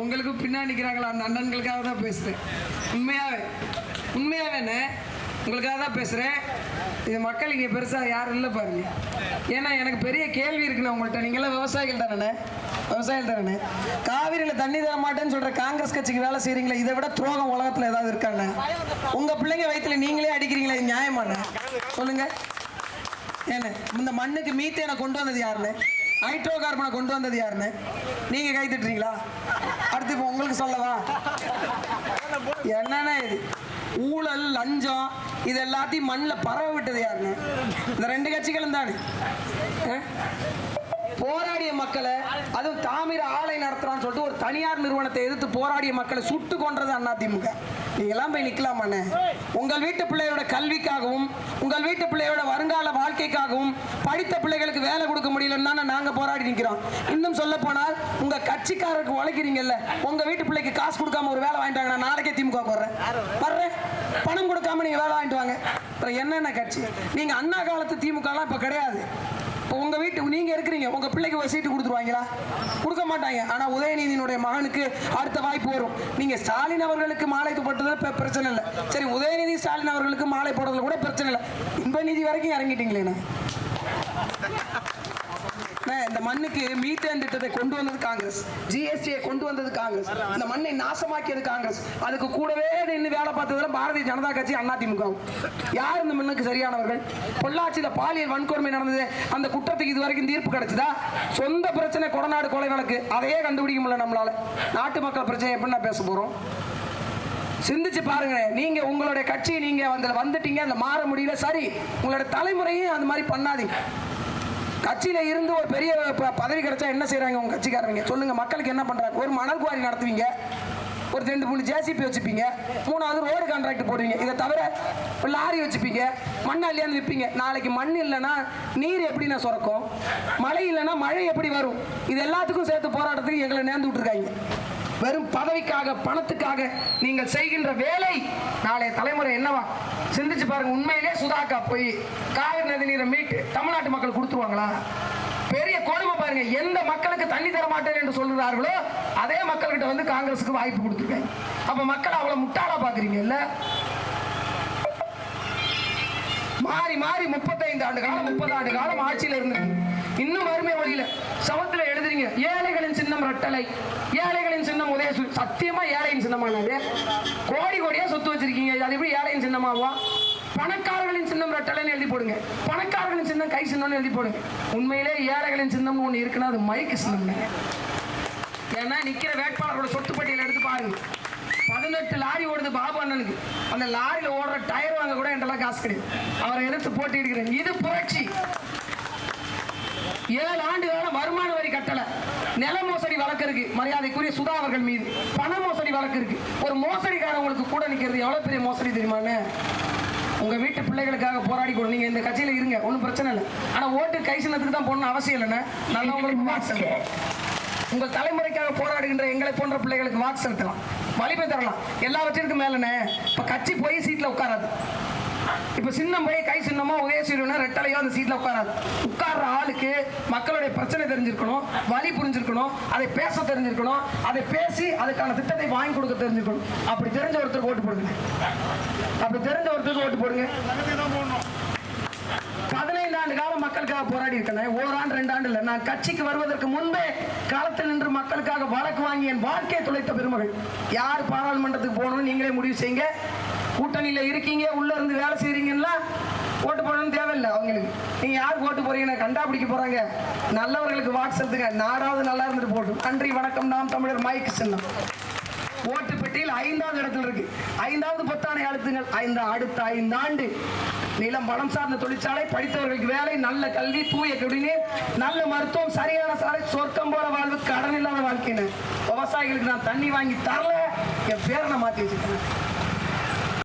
உங்களுக்கு பின்னாடி நிற்கிறாங்களா அந்த அண்ணன்களுக்காக தான் பேசுகிறேன். உண்மையாகவே உங்களுக்காக தான் பேசுகிறேன். இது மக்கள் இங்கே பெருசாக யாரும் இல்லை பாருங்க. ஏன்னா எனக்கு பெரிய கேள்வி இருக்குண்ணே உங்கள்கிட்ட. நீங்களாம் விவசாயிகள் தானே? காவிரியில் தண்ணி தர மாட்டேன்னு சொல்கிற காங்கிரஸ் கட்சிக்கு வேலை செய்கிறீங்களே, இதை விட துரோகம் உலகத்தில் ஏதாவது இருக்காண்ணே? உங்கள் பிள்ளைங்க வயிற்றுல நீங்களே அடிக்கிறீங்களே, இது நியாயமாண்ணே? சொல்லுங்க. ஏன்னு இந்த மண்ணுக்கு மீத்தேனை கொண்டு வந்தது யாருன்னு, ஹைட்ரோ கார்பனை கொண்டு வந்தது யாருன்னு நீங்கள் கை தட்டுறீங்களா? அடுத்து இப்போ உங்களுக்கு சொல்லவா? என்னன்னா இது ஊழல், லஞ்சம், இது எல்லாத்தையும் மண்ணில் பரவ விட்டது யாருன்னு? இந்த ரெண்டு கட்சிகளும் தானே. போராடிய மக்களை, அதுவும் தாமிர ஆலை நடத்துறான்னு சொல்லிட்டு ஒரு தனியார் நிறுவனத்தை எதிர்த்து போராடிய மக்களை சுட்டு கொன்றது அதிமுக. நீங்களாம் போய் நிற்கலாமாண்ணே? உங்கள் வீட்டு பிள்ளையோட கல்விக்காகவும் உங்கள் வீட்டு பிள்ளையோட வருங்கால வாழ்க்கைக்காகவும் படித்த பிள்ளைகளுக்கு வேலை கொடுக்க முடியலன்னு நாங்கள் போராடி நிற்கிறோம். இன்னும் சொல்ல போனால் உங்கள் கட்சிக்காரருக்கு உழைக்கிறீங்கல்ல, உங்கள் வீட்டு பிள்ளைக்கு காசு கொடுக்காம ஒரு வேலை வாங்கிட்டாங்க, நான் நாளைக்கே திமுக வர்றேன். பணம் கொடுக்காம நீங்கள் வேலை வாங்கிட்டு வாங்க. அப்புறம் என்னென்ன கட்சி? நீங்கள் அண்ணா காலத்து திமுகலாம் இப்போ கிடையாது. உங்க வீட்டு நீங்க இருக்கிறீங்க, உங்க பிள்ளைக்கு ஒரு சீட்டு கொடுத்துருவாங்களா? கொடுக்க மாட்டாங்க. ஆனா உதயநிதியினுடைய மகனுக்கு அடுத்த வாய்ப்பு வரும். நீங்க ஸ்டாலின் அவர்களுக்கு மாலை போட்டதுல பிரச்சனை இல்லை. சரி, உதயநிதி ஸ்டாலின் அவர்களுக்கு மாலை போடுறதுல கூட பிரச்சனை இல்லை. இன்ப நிதி வரைக்கும் இறங்கிட்டீங்களே. இந்த மண்ணுக்கு மீத்தேன் திட்டத்தை கொண்டு வந்தது காங்கிரஸ், ஜிஎஸ்டியை கொண்டு வந்தது காங்கிரஸ், இந்த மண்ணை நாசமாக்கியது காங்கிரஸ். அதுக்கு கூடவே நின்று வேலை பார்த்ததுல பாரதிய ஜனதா கட்சி, அதிமுக. யார் இந்த மண்ணுக்கு சரியானவர்கள்? பொள்ளாச்சியில் பாலியல் வன்கொடுமை நடந்தது, அந்த குற்றத்துக்கு இது வரைக்கும் தீர்ப்பு கிடைச்சதா? சொந்த பிரச்சனை கொடநாடு கொலை வழக்கு, அதையே கண்டுபிடிக்க முடியல நம்மளால. நாட்டு மக்கள் பிரச்சனை எப்படின்னா பேச போறோம்? சிந்திச்சு பாருங்க. நீங்க உங்களுடைய கட்சி நீங்க வந்துட்டீங்க, அந்த மாற முடியல. சரி, உங்களோட தலைமுறையும் அந்த மாதிரி பண்ணாதீங்க. கட்சியில இருந்து ஒரு பெரிய பதவி கிடைச்சா என்ன செய்யறாங்க உங்க கட்சிக்காரங்க? சொல்லுங்க. மக்களுக்கு என்ன பண்றாங்க? ஒரு மணல் குவாரி நடத்துவீங்க, ஒரு 2-3 ஜேசிபி வச்சுப்பீங்க, 3வது ரோடு கான்ட்ராக்ட் போடுவீங்க. இதை தவிர லாரி வச்சுப்பீங்க, மண் அள்ளியாந்து விற்பீங்க. நாளைக்கு மண் இல்லைன்னா நீர் எப்படி நான் சுரக்கும்? மழை இல்லைன்னா மழை எப்படி வரும்? இது எல்லாத்துக்கும் சேர்த்து போராட்டத்துக்கு எங்களை நேர்ந்து விட்டுருக்காங்க. வெறும் பதவிக்காக, பணத்துக்காக நீங்கள் செய்கின்ற வேலை நாளைய தலைமுறை என்னவா? சிந்திச்சு பாருங்க. உண்மையிலே சுதாக்கா போய் காவிரி நதி நீரை மீட்டு தமிழ்நாட்டு மக்கள் கொடுத்துருவாங்களா? பெரிய கொடுமை பாருங்க. எந்த மக்களுக்கு தண்ணி தர மாட்டேன் என்று சொல்றார்களோ அதே மக்கள்கிட்ட வந்து காங்கிரஸுக்கு வாய்ப்பு கொடுத்துருக்காங்க. அப்ப மக்கள் அவ்வளவு முட்டாளா பாக்குறீங்க இல்ல? மாறி மாறி 35 ஆண்டு காலம் 30 ஆண்டு காலம் ஆட்சியில் இருந்திருக்கு. இன்னும் வறுமை வழியில சவத்துல எழுதுறீங்க, ஏழைகளின் சின்னம் ரெட்டலை, ஏழைகளின் சின்னம் உதயசூரியன். சத்தியமா ஏழையின் சின்னமானது? கோடி கோடியா சொத்து வச்சிருக்கீங்க, அது எப்படி ஏழையின் சின்னமாவா? பணக்காரர்களின் சின்னம் ரெட்டலைன்னு எழுதி போடுங்க, பணக்காரர்களின் சின்னம் கை சின்னம்னு எழுதி போடுங்க. உண்மையிலே ஏழைகளின் சின்னம் ஒண்ணு இருக்குன்னா அது மைக்கு சின்னம். ஏன்னா நிக்கிற வேட்பாளரோட சொத்து பட்டியல் எடுத்து பாருங்க. 18 லாரி ஓடுது பாபு அண்ணனுக்கு. அந்த லாரியில ஓடுற டயர் வாங்க கூட என்கிட்ட காசு கிடையாது. அவரை எதிர்த்து போட்டி இருக்கிறேன். இது புரட்சி. 7 ஆண்டு காலம் வருமான வரி கட்டல, நில மோசடி வழக்கு இருக்கு மரியாதைக்குரிய சுதா அவர்கள் மீது, பண மோசடி வழக்கு இருக்கு. ஒரு மோசடிக்காரங்களுக்கு கூட நிக்கிறது எவ்வளவு பெரிய மோசடி தெரியுமான்னு? உங்க வீட்டு பிள்ளைகளுக்காக போராடி கூட நீங்க இந்த கட்சியில இருங்க, ஒன்றும் பிரச்சனை இல்லை. ஆனா ஓட்டு கை சின்னத்துக்கு தான் போடணும் அவசியம் இல்லைன்னு நல்லவங்களுக்கு உங்கள் தலைமுறைக்காக போராடுகின்ற எங்களை போன்ற பிள்ளைகளுக்கு வாக்கு செலுத்தலாம், வலிமை தரலாம். எல்லாவற்றிற்கும் மேலனே இப்ப கட்சி போய் சீட்ல உட்காராது. இப்ப சின்னம் போய் கை சின்னமா உதயசூரியனா ரெட்டலையோ அந்த சீட்ல உட்காராது. உட்கார்ற ஆளுக்கு மக்களுடைய பிரச்சனை தெரிஞ்சிருக்கணும், வலி புரிஞ்சிருக்கணும், அதை பேச தெரிஞ்சிருக்கணும், அதை பேசி அதுக்கான திட்டத்தை வாங்கி கொடுக்க தெரிஞ்சிருக்கணும். அப்படி தெரிஞ்ச ஒருத்தருக்கு ஓட்டு போடுங்க. அப்படி தெரிஞ்ச ஒருத்தருக்கு ஓட்டு போடுங்க. 15 ஆண்டு காலம் மக்களுக்காக போராடி இருக்கேன். 1 ஆண்டு 2 ஆண்டு இல்லை. நான் கட்சிக்கு வருவதற்கு முன்பே காலத்தில் நின்று மக்களுக்காக வழக்கு வாங்கி என் வாழ்க்கையை துளைத்த பெருமகள். யார் பாராளுமன்றத்துக்கு போகணும்னு நீங்களே முடிவு செய்யுங்க. கூட்டணியில இருக்கீங்க, உள்ள இருந்து வேலை செய்றீங்கன்னா ஓட்டு போடணும்னு தேவையில்லை. அவங்களுக்கு நீங்க யாருக்கு ஓட்டு போறீங்கன்னு கண்டாபிடிக்க போறாங்க. நல்லவர்களுக்கு வாக்கு செலுத்துங்க. நாடாவது நல்லா இருந்துட்டு போட்டும். நன்றி, வணக்கம். நாம் தமிழர் மைக்கு சின்னம். ஓட்டு பெட்டியில் 5வது இடத்துல இருக்கு. 5வது பொத்தானை அழுத்துங்கள். அடுத்த 5 ஆண்டு நிலம், வளம் சார்ந்த தொழிற்சாலை, படித்தவர்களுக்கு வேலை, நல்ல கல்வி, தூய குடிநீர், நல்ல மருத்துவம், சரியான சாலை, சொர்க்கம் போல வாழ்வு, கடன் இல்லாத வாழ்க்கைன்னு விவசாயிகளுக்கு நான் தண்ணி வாங்கி தரல, என் பேரை நான் மாற்றி வச்சுக்கிறேன்.